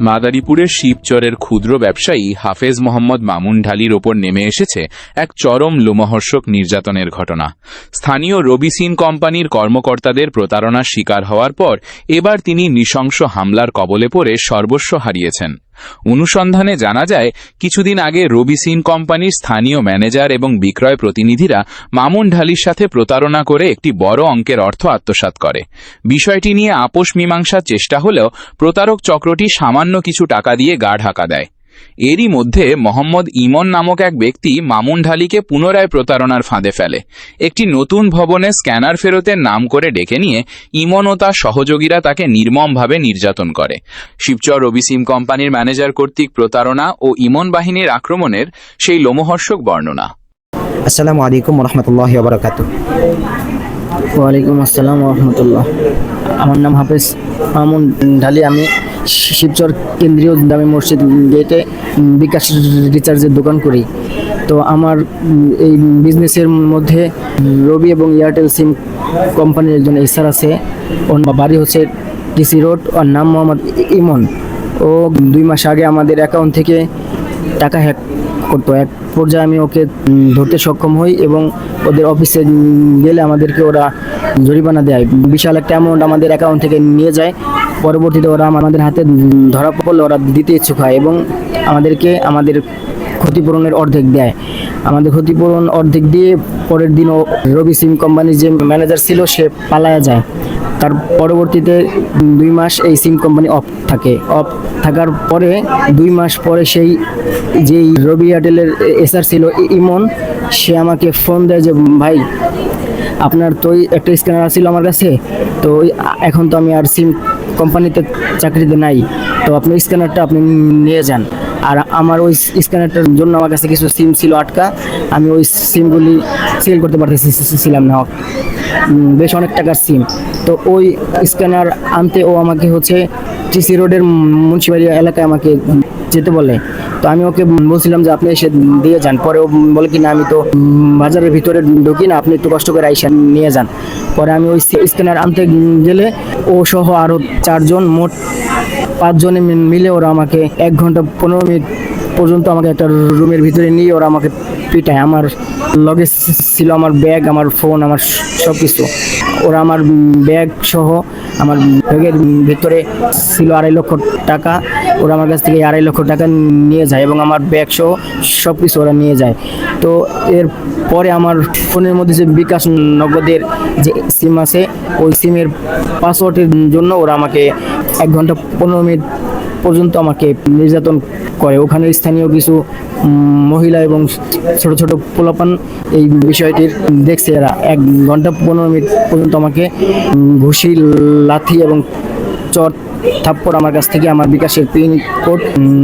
মাদারীপুরের শিবচরের ক্ষুদ্র ব্যবসায়ী হাফেজ মোহাম্মদ মামুন ঢালির ওপর নেমে এসেছে এক চরম লোমহর্ষক নির্যাতনের ঘটনা। স্থানীয় রবিসিন কোম্পানির কর্মকর্তাদের প্রতারণার শিকার হওয়ার পর এবার তিনি নৃশংস হামলার কবলে পড়ে সর্বস্ব হারিয়েছেন। অনুসন্ধানে জানা যায়, কিছুদিন আগে রবিসিন কোম্পানির স্থানীয় ম্যানেজার এবং বিক্রয় প্রতিনিধিরা মামুন ঢালির সাথে প্রতারণা করে একটি বড় অঙ্কের অর্থ আত্মসাৎ করে। বিষয়টি নিয়ে আপোষ মীমাংসার চেষ্টা হলেও প্রতারক চক্রটি সামান্য কিছু টাকা দিয়ে গা ঢাকা দেয়। এরই মধ্যে মোহাম্মদ ইমন নামক এক ব্যক্তি মামুন ঢালিকে পুনরায় প্রতারণার ফাঁদে ফেলে। একটি নতুন ভবনে স্ক্যানার ফেরতের নাম করে ডেকে নিয়ে ইমন ও তার সহযোগীরা তাকে নির্মমভাবে নির্যাতন করে। শিবচর রবিসিম কোম্পানির ম্যানেজার কর্তৃক প্রতারণা ও ইমন বাহিনীর আক্রমণের সেই লোমহর্ষক বর্ণনা। আসসালামু আলাইকুম রহমতুল্লাহি ওয়া বারাকাতুহু। ওয়ালাইকুম আসসালাম রহমতুল্লাহ। আমার নাম হাফেজ মামুন ঢালি। আমি শিবচর কেন্দ্রীয় দামি মসজিদ গেটে বিকাশ রিচার্জের দোকান করি। তো আমার এই বিজনেসের মধ্যে রবি এবং এয়ারটেল সিম কোম্পানির একজন এসআর আছে। ওর বাড়ি হচ্ছে ডিসি রোড। ওর নাম মোহাম্মদ ইমন। ও 2 মাস আগে আমাদের অ্যাকাউন্ট থেকে টাকা হ্যাক করতো। এক পর্যায়ে আমি ওকে ধরতে সক্ষম হই এবং ওদের অফিসে গেলে আমাদেরকে ওরা জরিমানা দেয়। বিশাল একটা অ্যামাউন্ট আমাদের অ্যাকাউন্ট থেকে নিয়ে যায়। পরবর্তীতে ওরা আমাদের হাতে ধরা পড়লে ওরা দিতে ইচ্ছুক হয় এবং আমাদেরকে আমাদের ক্ষতিপূরণের অর্ধেক দেয়। আমাদের ক্ষতিপূরণ অর্ধেক দিয়ে পরের দিনও রবি সিম কোম্পানির যে ম্যানেজার ছিল সে পালায়া যায়। তার পরবর্তীতে 2 মাস এই সিম কোম্পানি অফ থাকে। অফ থাকার পরে 2 মাস পরে সেই যেই রবি এয়ারটেলের এসআর ছিল ইমন, সে আমাকে ফোন দেয় যে ভাই, আপনার তো একটা স্ক্যানার ছিল আমার কাছে, তো এখন তো আমি আর সিম কোম্পানিতে চাকরিতে নাই, তো আপনার স্ক্যানারটা আপনি নিয়ে যান। আর আমার ওই স্ক্যানারটার জন্য আমার কাছে কিছু সিম ছিল আটকা। আমি ওই সিমগুলি সেল করতে পারতেছিলাম না, বেশ অনেক টাকার সিম। তো ওই স্ক্যানার আনতে ও আমাকে হচ্ছে টিসি রোডের মুন্সিবাড়ি এলাকায় আমাকে যেতে বলে। তো আমি ওকে বলছিলাম যে আপনি এসে দিয়ে যান। পরে ও বলে কি না, আমি তো বাজারের ভিতরে ঢুকি না, আপনি একটু কষ্ট করে আইসা নিয়ে যান। পরে আমি ওই স্ক্যানার আনতে গেলে ও সহ আরও 4 জন, মোট 5 জনে মিলে ওরা আমাকে 1 ঘন্টা 15 মিনিট পর্যন্ত আমাকে একটা রুমের ভিতরে নিয়ে ওরা আমাকে পিটায়। আমার লগে ছিল আমার ব্যাগ, আমার ফোন, আমার সব কিছু। ওরা আমার ব্যাগ সহ, আমার ব্যাগের ভিতরে ছিল 2.5 লক্ষ টাকা। ওরা আমার কাছ থেকে 2.5 লক্ষ টাকা নিয়ে যায় এবং আমার ব্যাগ সহ সব কিছু ওরা নিয়ে যায়। তো এর পরে আমার ফোনের মধ্যে যে বিকাশ নগদের যে সিম আছে, ওই সিমের পাসওয়ার্ডের জন্য ওরা আমাকে 1 ঘন্টা 15 মিনিট পর্যন্ত আমাকে নির্যাতন করে। ওখানে স্থানীয় কিছু মহিলা এবং ছোট ছোট পোলাপান এই বিষয়টির দেখছে। এরা 1 ঘন্টা 15 মিনিট পর্যন্ত আমাকে ঘুষি, লাথি এবং চট থাপ্পড় আমার কাছ থেকে আমার বিকাশের পিন কোড,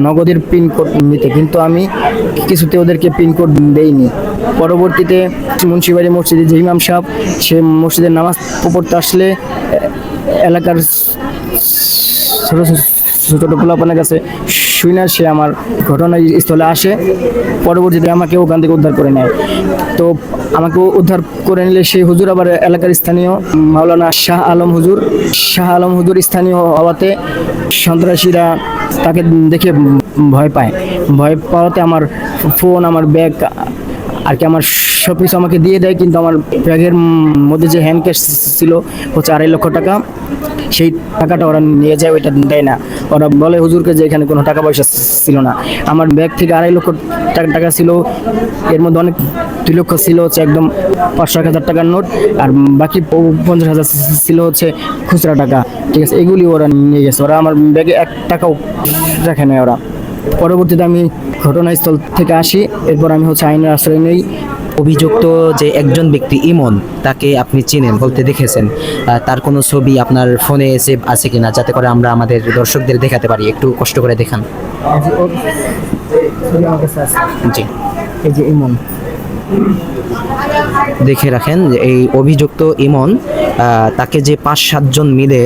নগদের পিন কোড নিতে, কিন্তু আমি কিছুতে ওদেরকে পিন কোড দেইনি। পরবর্তীতে মুন্সিবাড়ি মসজিদে যে ইমাম সাহেব, সে মসজিদের নামাজ পড়তে আসলে এলাকার ছোটো ছোটো পোলাপানের কাছে শুনে সে আমার ঘটনাস্থলে আসে। পরবর্তীতে আমাকে ওখান থেকে উদ্ধার করে নেয়। তো আমাকে উদ্ধার করে নিলে সেই হুজুর আবার এলাকার স্থানীয় মাওলানা শাহ আলম হুজুর স্থানীয় হওয়াতে সন্ত্রাসীরা তাকে দেখে ভয় পায়। ভয় পাওয়াতে আমার ফোন, আমার ব্যাগ আর কি আমার সব কিছু আমাকে দিয়ে দেয়। কিন্তু আমার ব্যাগের মধ্যে যে হ্যান্ড ক্যাশ ছিল হচ্ছে 2.5 লক্ষ টাকা, সেই টাকাটা ওরা নিয়ে যায়, ওইটা দেয় না। ওরা বলে হুজুরকে যে এখানে কোনো টাকা পয়সা ছিল না। আমার ব্যাগ থেকে 2.5 লক্ষ টাকা ছিল, এর মধ্যে অনেক 2 লক্ষ ছিল হচ্ছে একদম 500,000 টাকার নোট, আর বাকি 50,000 ছিল হচ্ছে খুচরা টাকা। ঠিক আছে, এগুলি ওরা নিয়ে গেছে। ওরা আমার ব্যাগে 1 টাকাও রাখে না ওরা। পরবর্তীতে আমি ঘটনাস্থল থেকে আসি। এরপর আমি হচ্ছে আইনের আশ্রয় নেই। অভিযুক্ত যে একজন ব্যক্তি ইমন, তাকে আপনি চিনেন বলতে দেখেছেন, তার কোনো ছবি আপনার ফোনে সেভ আছে কিনা, যাতে করে আমরা আমাদের দর্শকদের দেখাতে পারি? একটু কষ্ট করে দেখান। জি, এই যে ইমন, দেখে রাখেন। এই অভিযুক্ত ইমন, তাকে যে 5-7 জন মিলে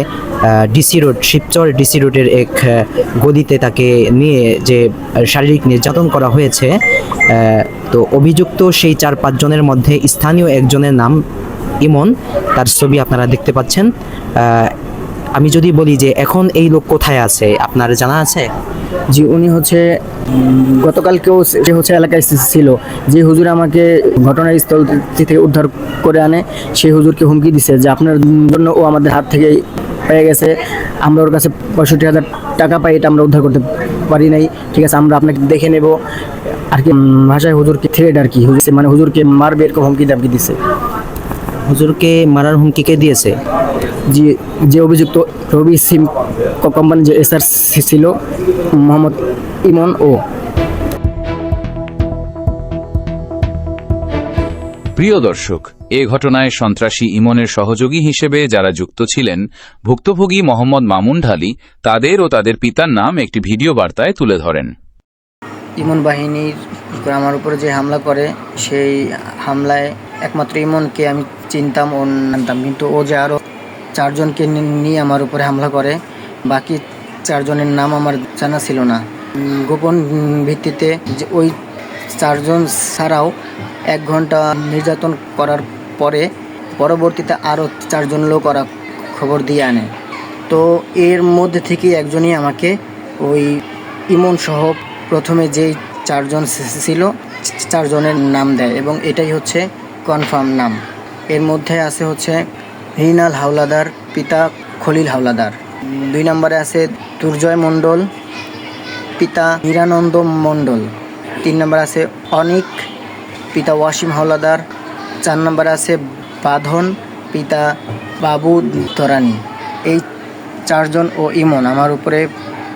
ডিসি রোড, শিবচর ডিসি রোডের এক গদিতে তাকে নিয়ে যে শারীরিক নির্যাতন করা হয়েছে, তো অভিযুক্ত সেই 4-5 জনের মধ্যে স্থানীয় একজনের নাম ইমন। তার ছবি আপনারা দেখতে পাচ্ছেন। আমি যদি বলি যে এখন এই লোক কোথায় আছে, আপনার জানা আছে? জি, উনি হচ্ছে গতকালকেও সে হচ্ছে এলাকায় ছিল। যে হুজুর আমাকে ঘটনাস্থল থেকে উদ্ধার করে আনে, সেই হুজুরকে হুমকি দিছে যে আপনার জন্য ও আমাদের হাত থেকে পেয়ে গেছে, আমরা ওর কাছে 65,000 টাকা পাই, এটা আমরা উদ্ধার করতে পারি নাই, ঠিক আছে আমরা আপনাকে দেখে নেব আর কি ভাষায় হুজুরকে থ্রেড আর কি, মানে হুজুরকে মারবে এরকম হুমকি দামকি দিছে। হুজুরকে মারার হুমকি কে দিয়েছে? যে অভিযুক্ত রবি সিম কোম্পানি যে এসআর ছিল মোহাম্মদ ইমন ও। প্রিয় দর্শক, এ ঘটনায় সন্ত্রাসী ইমনের সহযোগী হিসেবে যারা যুক্ত ছিলেন ভুক্তভোগী মোহাম্মদ মামুন ঢালি তাদের ও তাদের পিতার নাম একটি ভিডিও বার্তায় তুলে ধরেন। ইমন বাহিনীর আমার উপরে যে হামলা করে, সেই হামলায় একমাত্র ইমনকে আমি চিনতাম ও জানতাম, কিন্তু ও যে আরও 4 জনকে নিয়ে আমার উপরে হামলা করে, বাকি 4 জনের নাম আমার জানা ছিল না। গোপন ভিত্তিতে যে ওই 4 জন ছাড়াও 1 ঘন্টা নির্যাতন করার পরে পরবর্তীতে আরও 4 জন লোক ওরা খবর দিয়ে আনে। তো এর মধ্যে থেকে একজনই আমাকে ওই ইমন সহ প্রথমে যেই 4 জন ছিল 4 জনের নাম দেয় এবং এটাই হচ্ছে কনফার্ম নাম। এর মধ্যে আছে হচ্ছে রিনাল হাওলাদার, পিতা খলিল হাওলাদার। 2 নম্বরে আছে দুর্জয় মণ্ডল, পিতা নিরানন্দ মণ্ডল। 3 নম্বরে আছে অনিক, পিতা ওয়াসিম হাওলাদার। 4 নম্বরে আছে বাঁধন, পিতা বাবু তরানি। এই 4 জন ও ইমন আমার উপরে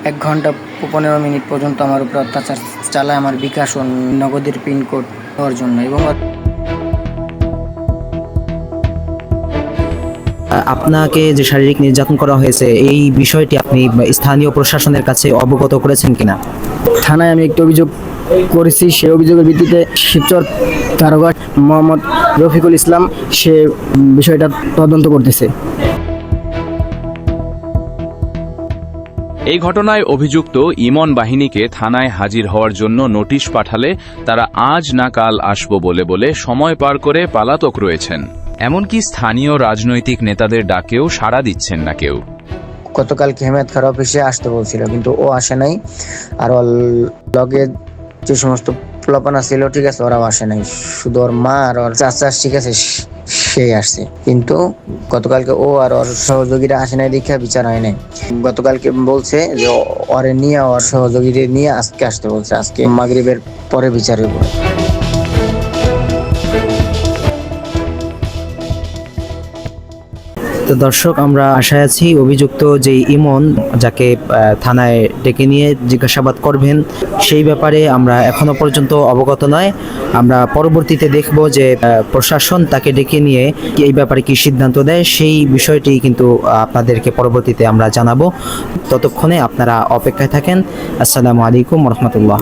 1 ঘন্টা 15 মিনিট পর্যন্ত আমার উপরে অত্যাচার চালায় আমার বিকাশ ও নগদের পিনকোড হওয়ার জন্য। এবং আপনাকে যে শারীরিক নির্যাতন করা হয়েছে এই বিষয়টি আপনি স্থানীয় প্রশাসনের কাছে অবগত করেছেন কিনা? থানায় আমি একটি অভিযোগ করেছি, সেই অভিযোগের ভিত্তিতে শিবচর দারোগা মোহাম্মদ রফিকুল ইসলাম সে বিষয়টা তদন্ত করতেছে। এই ঘটনায় অভিযুক্ত ইমন বাহিনীকে থানায় হাজির হওয়ার জন্য নোটিশ পাঠালে তারা আজ না কাল আসব বলে সময় পার করে পালাতক রয়েছেন। এমনকি স্থানীয় রাজনৈতিক নেতাদের ডাকেও সাড়া দিচ্ছেন না কেউ। গতকালকে হেমায়ত খার অফিসে আসতে বলছিল, কিন্তু ও আসে নাই। আর ওর লগে যে সমস্ত পোলাপানা ছিল, ঠিক আছে, ওরাও আসে নাই। শুধু ওর মা আর ওর চাচা, ঠিক আছে, সেই আসছে। কিন্তু গতকালকে ও আর ওর সহযোগীরা আসে নাই, দেখে বিচার হয় নাই। গতকালকে বলছে যে ওরে নিয়ে, ওর সহযোগীদের নিয়ে আজকে আসতে বলছে, আজকে মাগরিবের পরে বিচার হইব। তো দর্শক, আমরা আশায় আছি অভিযুক্ত যে ইমন, যাকে থানায় ডেকে নিয়ে জিজ্ঞাসাবাদ করবেন, সেই ব্যাপারে আমরা এখনো পর্যন্ত অবগত নয়। আমরা পরবর্তীতে দেখব যে প্রশাসন তাকে ডেকে নিয়ে এই ব্যাপারে কি সিদ্ধান্ত দেয়, সেই বিষয়টি কিন্তু আপনাদেরকে পরবর্তীতে আমরা জানাবো। ততক্ষণে আপনারা অপেক্ষায় থাকেন। আসসালামু আলাইকুম ওয়া রাহমাতুল্লাহ।